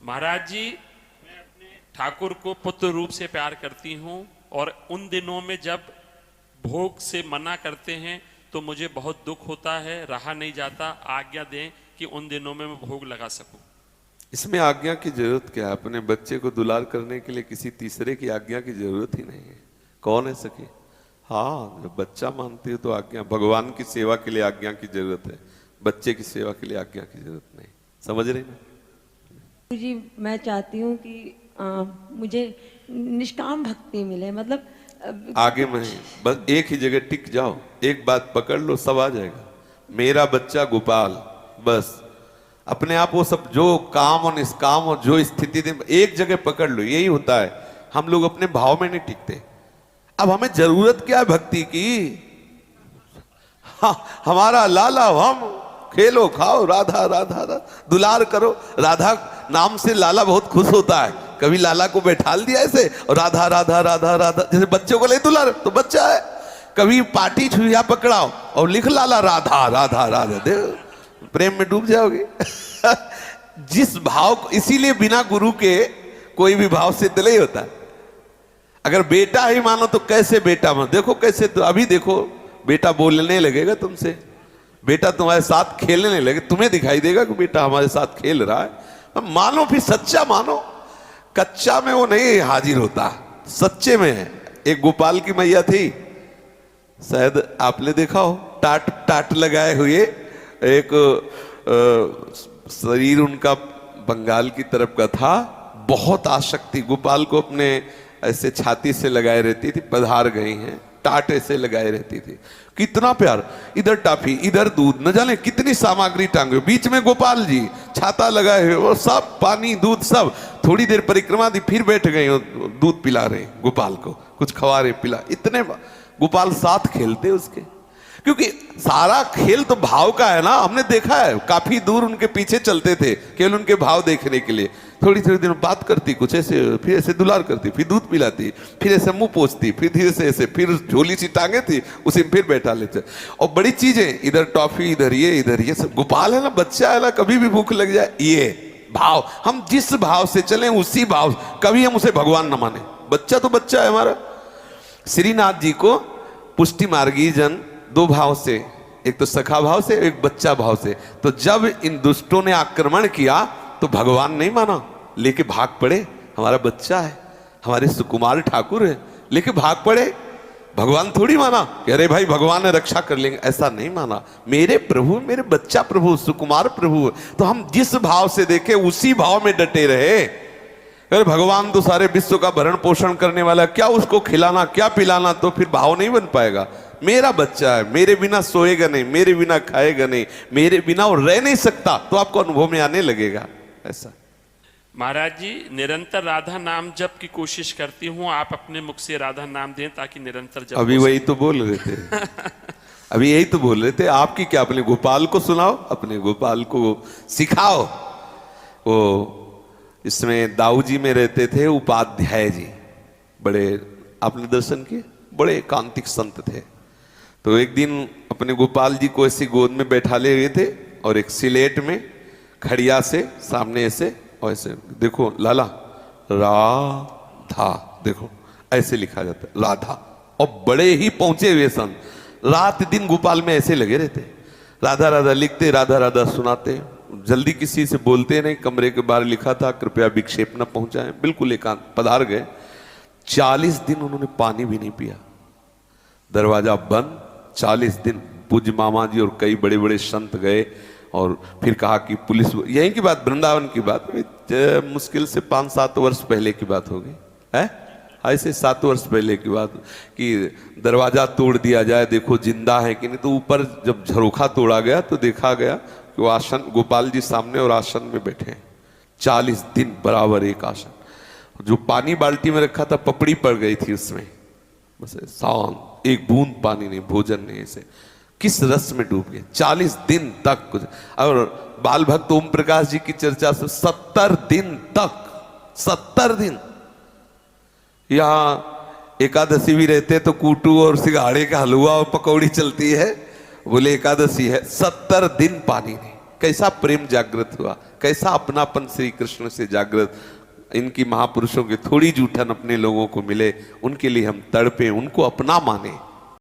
महाराज जी, मैं अपने ठाकुर को पुत्र रूप से प्यार करती हूँ और उन दिनों में जब भोग से मना करते हैं तो मुझे बहुत दुख होता है, रहा नहीं जाता। आज्ञा दें कि उन दिनों में मैं भोग लगा सकूं। इसमें आज्ञा की जरूरत क्या है? अपने बच्चे को दुलार करने के लिए किसी तीसरे की आज्ञा की जरूरत ही नहीं है। कौन है सके? हाँ, जब बच्चा मानती है तो आज्ञा, भगवान की सेवा के लिए आज्ञा की जरूरत है, बच्चे की सेवा के लिए आज्ञा की जरूरत नहीं। समझ रहे ना जी? मैं चाहती हूँ कि मुझे निष्काम भक्ति मिले, मतलब आगे में बस एक ही जगह टिक जाओ, एक बात पकड़ लो, सब आ जाएगा। मेरा बच्चा गोपाल, बस अपने आप वो सब जो काम और निष्काम और जो स्थिति एक जगह पकड़ लो, यही होता है। हम लोग अपने भाव में नहीं टिकते। अब हमें जरूरत क्या है भक्ति की? हाँ, हमारा लाला हम, खेलो खाओ राधा राधा राधा, दुलार करो। राधा नाम से लाला बहुत खुश होता है। कभी लाला को बैठाल दिया ऐसे और राधा राधा राधा राधा, जैसे बच्चों को ले दुलार तो बच्चा है। कभी पाटी छुरिया पकड़ाओ और लिख लाला राधा राधा राधा, दे प्रेम में डूब जाओगे। जिस भाव को, इसीलिए बिना गुरु के कोई भी भाव सिद्ध नहीं होता। अगर बेटा ही मानो तो कैसे बेटा मानो, देखो कैसे, तो अभी देखो बेटा बोलने लगेगा तुमसे, बेटा तुम्हारे साथ खेलने लगे, तुम्हें दिखाई देगा कि बेटा हमारे साथ खेल रहा है। मानो, फिर सच्चा मानो। कच्चा में वो नहीं हाजिर होता, सच्चे में है। एक गोपाल की मैया थी, शायद आपने देखा हो, टाट टाट लगाए हुए, एक शरीर उनका बंगाल की तरफ का था। बहुत आसक्ति, गोपाल को अपने ऐसे छाती से लगाए रहती थी। पधार गई हैं, टाट ऐसे लगाए रहती थी। कितना प्यार, इधर टाफी इधर दूध, न जाने कितनी सामग्री टांगे, बीच में गोपाल जी छाता लगाए हुए और सब पानी दूध सब। थोड़ी देर परिक्रमा दी, फिर बैठ गई, दूध पिला रहे गोपाल को, कुछ खवा रहे, पिला। इतने गोपाल साथ खेलते उसके, क्योंकि सारा खेल तो भाव का है ना। हमने देखा है, काफी दूर उनके पीछे चलते थे केवल उनके भाव देखने के लिए। थोड़ी थोड़ी देर बात करती कुछ ऐसे, फिर ऐसे दुलार करती, फिर दूध पिलाती, फिर ऐसे मुंह पोंछती, फिर धीरे से ऐसे, फिर झोली सी टांगे थी उसी में फिर बैठा लेते। और बड़ी चीजें, इधर टॉफी इधर ये सब। गोपाल है ना, बच्चा है ना, कभी भी भूख लग जाए, ये भाव, हम जिस भाव से चले उसी भाव, कभी हम उसे भगवान न माने। बच्चा तो बच्चा है हमारा। श्रीनाथ जी को पुष्टि मार्गी जन दो भाव से, एक तो सखा भाव से, एक बच्चा भाव से। तो जब इन दुष्टों ने आक्रमण किया तो भगवान नहीं माना, लेके भाग पड़े। हमारा बच्चा है, हमारे सुकुमार ठाकुर है, लेके भाग पड़े। भगवान थोड़ी माना कि अरे भाई भगवान ने रक्षा कर लेंगे, ऐसा नहीं माना। मेरे प्रभु, मेरे बच्चा प्रभु, सुकुमार प्रभु। तो हम जिस भाव से देखे उसी भाव में डटे रहे। अरे भगवान तो सारे विश्व का भरण पोषण करने वाला, क्या उसको खिलाना क्या पिलाना, तो फिर भाव नहीं बन पाएगा। मेरा बच्चा है, मेरे बिना सोएगा नहीं, मेरे बिना खाएगा नहीं, मेरे बिना वो रह नहीं सकता, तो आपको अनुभव में आने लगेगा। ऐसा महाराज जी, निरंतर राधा नाम जप की कोशिश करती हूँ। आप अपने मुख से राधा नाम दें ताकि निरंतर जप। अभी वही तो बोल रहे थे। अभी यही तो बोल रहे थे। आपकी क्या, अपने गोपाल को सुनाओ, अपने गोपाल को सिखाओ। वो इसमें दाऊ जी में रहते थे उपाध्याय जी, बड़े, आपने दर्शन किए, बड़े एकांतिक संत थे। तो एक दिन अपने गोपाल जी को ऐसे गोद में बैठा ले हुए थे और एक सिलेट में खड़िया से सामने ऐसे, और ऐसे देखो लाला, राधा, देखो ऐसे लिखा जाता है राधा। और बड़े ही पहुंचे हुए सन, रात दिन गोपाल में ऐसे लगे रहते, राधा राधा लिखते, राधा राधा सुनाते। जल्दी किसी से बोलते नहीं। कमरे के बाहर लिखा था कृपया विक्षेप न पहुंचाएं, बिल्कुल एकांत। पधार गए। 40 दिन उन्होंने पानी भी नहीं पिया, दरवाजा बंद। 40 दिन पूज्य मामा जी और कई बड़े बड़े संत गए और फिर कहा कि पुलिस, यहीं की बात, वृंदावन की बात, मुश्किल से 5-7 वर्ष पहले की बात होगी, है ऐसे 7 वर्ष पहले की बात, कि दरवाजा तोड़ दिया जाए, देखो जिंदा है कि नहीं। तो ऊपर जब झरोखा तोड़ा गया तो देखा गया कि वो आसन, गोपाल जी सामने और आसन में बैठे हैं। 40 दिन बराबर एक आसन। जो पानी बाल्टी में रखा था पपड़ी पड़ गई थी उसमें, बस शांत, एक बूंद पानी नहीं, भोजन नहीं, ऐसे किस रस में डूब गए 40 दिन तक। कुछ और बाल भक्त ओम प्रकाश जी की चर्चा से 70 दिन तक, 70 दिन। यहाँ एकादशी भी रहते तो कूटू और सिंघाड़े का हलवा और पकौड़ी चलती है, बोले एकादशी है, 70 दिन पानी नहीं। कैसा प्रेम जागृत हुआ, कैसा अपनापन श्री कृष्ण से जागृत। इनकी महापुरुषों के थोड़ी जूठन अपने लोगों को मिले, उनके लिए हम तड़पे, उनको अपना माने।